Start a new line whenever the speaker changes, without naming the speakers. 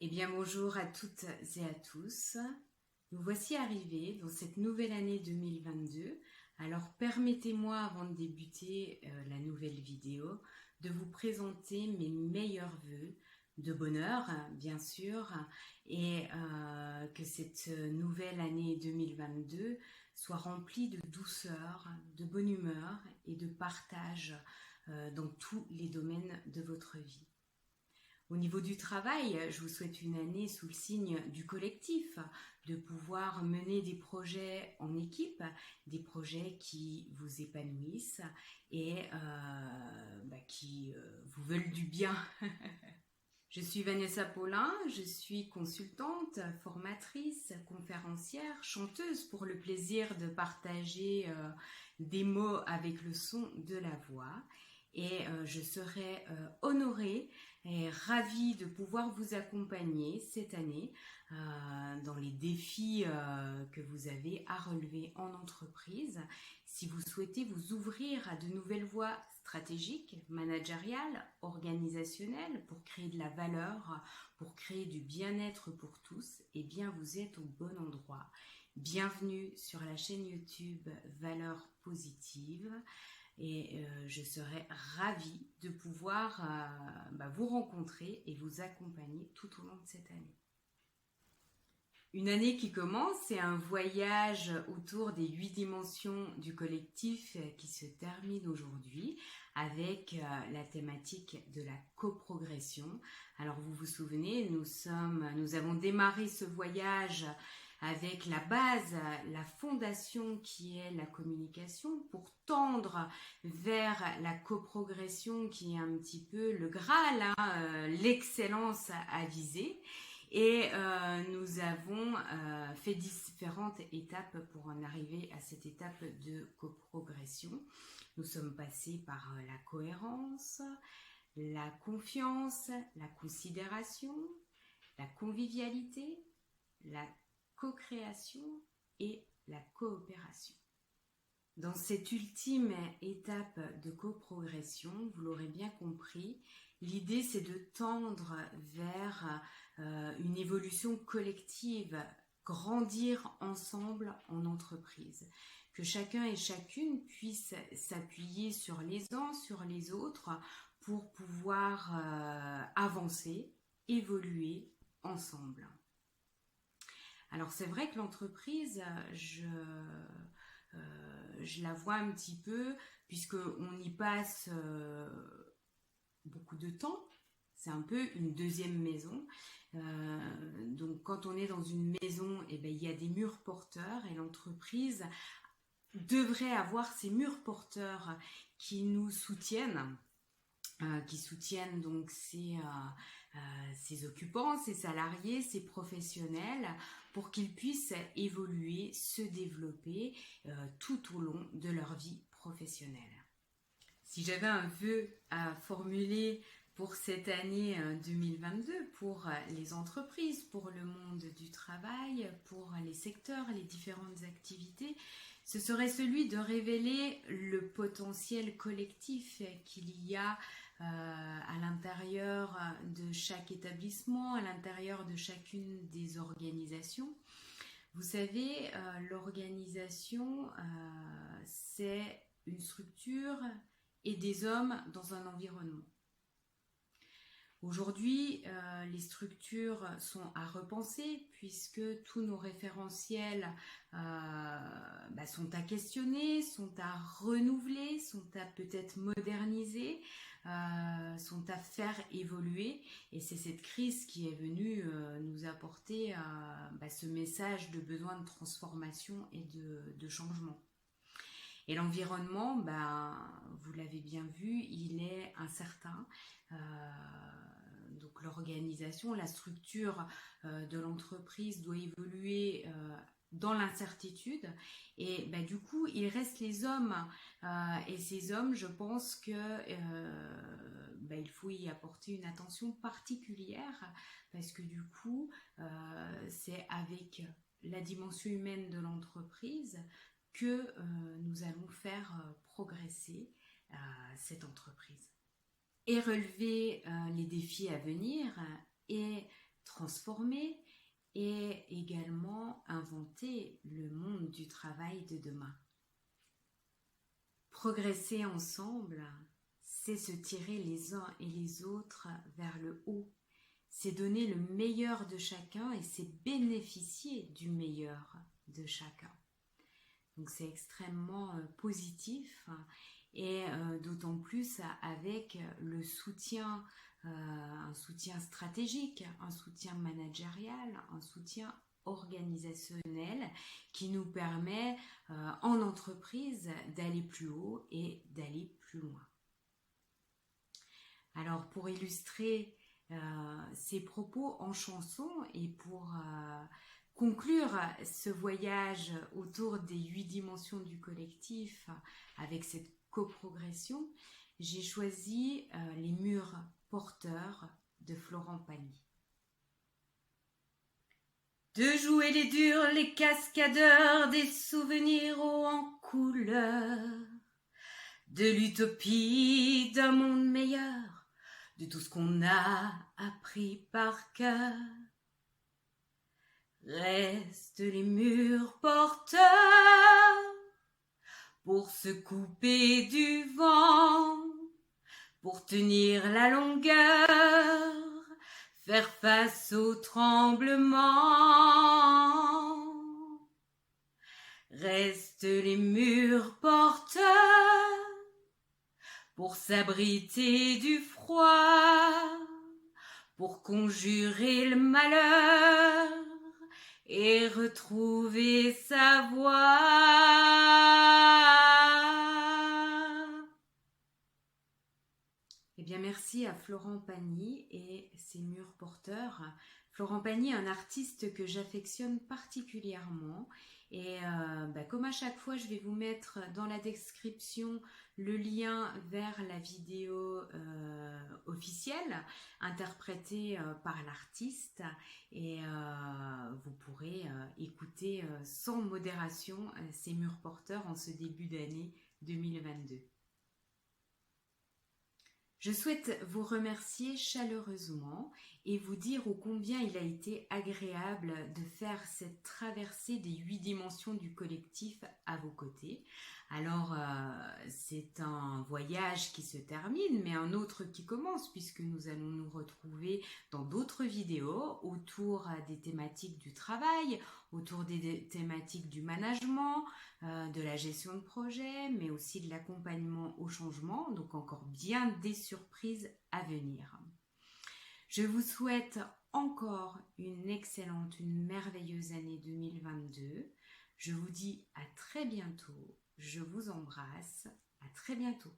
Eh bien bonjour à toutes et à tous. Nous voici arrivés dans cette nouvelle année 2022. Alors permettez-moi avant de débuter la nouvelle vidéo de vous présenter mes meilleurs vœux de bonheur bien sûr et que cette nouvelle année 2022 soit remplie de douceur, de bonne humeur et de partage dans tous les domaines de votre vie. Au niveau du travail, je vous souhaite une année sous le signe du collectif, de pouvoir mener des projets en équipe, des projets qui vous épanouissent et qui vous veulent du bien. Je suis Vanessa Paulin, je suis consultante, formatrice, conférencière, chanteuse pour le plaisir de partager des mots avec le son de la voix. Et je serai honorée et ravie de pouvoir vous accompagner cette année dans les défis que vous avez à relever en entreprise. Si vous souhaitez vous ouvrir à de nouvelles voies stratégiques, managériales, organisationnelles, pour créer de la valeur, pour créer du bien-être pour tous, eh bien vous êtes au bon endroit. Bienvenue sur la chaîne YouTube Valeurs Positives. Et je serai ravie de pouvoir vous rencontrer et vous accompagner tout au long de cette année. Une année qui commence, c'est un voyage autour des 8 dimensions du collectif qui se termine aujourd'hui avec la thématique de la coprogression. Alors vous vous souvenez, nous avons démarré ce voyage avec la base, la fondation qui est la communication pour tendre vers la coprogression qui est un petit peu le Graal, l'excellence à viser. Et nous avons fait différentes étapes pour en arriver à cette étape de coprogression. Nous sommes passés par la cohérence, la confiance, la considération, la convivialité, la co-création et la coopération. Dans cette ultime étape de coprogression, vous l'aurez bien compris, l'idée c'est de tendre vers une évolution collective, grandir ensemble en entreprise. Que chacun et chacune puisse s'appuyer sur les uns, sur les autres pour pouvoir avancer, évoluer ensemble. Alors c'est vrai que l'entreprise, je la vois un petit peu, puisqu'on y passe beaucoup de temps. C'est un peu une deuxième maison. Donc quand on est dans une maison, il y a des murs porteurs et l'entreprise devrait avoir ces murs porteurs qui nous soutiennent, qui soutiennent donc ses occupants, ses salariés, ses professionnels, pour qu'ils puissent évoluer, se développer tout au long de leur vie professionnelle. Si j'avais un vœu à formuler pour cette année 2022, pour les entreprises, pour le monde du travail, pour les secteurs, les différentes activités, ce serait celui de révéler le potentiel collectif qu'il y a à l'intérieur de chaque établissement, à l'intérieur de chacune des organisations. Vous savez, l'organisation, c'est une structure et des hommes dans un environnement. Aujourd'hui, les structures sont à repenser puisque tous nos référentiels sont à questionner, sont à renouveler, sont à peut-être moderniser, sont à faire évoluer. Et c'est cette crise qui est venue nous apporter ce message de besoin de transformation et de changement. Et l'environnement, vous l'avez bien vu, il est incertain. Donc l'organisation, la structure de l'entreprise doit évoluer dans l'incertitude. Et du coup, il reste les hommes. Et ces hommes, je pense que il faut y apporter une attention particulière parce que du coup, c'est avec la dimension humaine de l'entreprise que nous allons faire progresser cette entreprise. Et relever les défis à venir et transformer et également inventer le monde du travail de demain. Progresser ensemble, c'est se tirer les uns et les autres vers le haut. C'est donner le meilleur de chacun et c'est bénéficier du meilleur de chacun. Donc c'est extrêmement positif et d'autant plus avec le soutien, un soutien stratégique, un soutien managérial, un soutien organisationnel qui nous permet en entreprise d'aller plus haut et d'aller plus loin. Alors pour illustrer ces propos en chanson et pour conclure ce voyage autour des 8 dimensions du collectif avec cette coprogression, j'ai choisi les murs porteurs de Florent Pagny. De jouer les durs, les cascadeurs, des souvenirs hauts en couleur, de l'utopie d'un monde meilleur, de tout ce qu'on a appris par cœur. Restent les murs porteurs pour se couper du vent, pour tenir la longueur, faire face au tremblement. Restent les murs porteurs pour s'abriter du froid, pour conjurer le malheur et retrouver sa voix. Eh bien, merci à Florent Pagny et ses murs porteurs. Florent Pagny est un artiste que j'affectionne particulièrement et comme à chaque fois, je vais vous mettre dans la description le lien vers la vidéo officielle interprétée par l'artiste et vous pourrez écouter sans modération ces murs porteurs en ce début d'année 2022. Je souhaite vous remercier chaleureusement et vous dire ô combien il a été agréable de faire cette traversée des 8 dimensions du collectif à vos côtés. Alors, c'est un voyage qui se termine, mais un autre qui commence, puisque nous allons nous retrouver dans d'autres vidéos autour des thématiques du travail, autour des thématiques du management, de la gestion de projet, mais aussi de l'accompagnement au changement, donc encore bien des surprises à venir. Je vous souhaite encore une excellente, une merveilleuse année 2022. Je vous dis à très bientôt. Je vous embrasse. À très bientôt.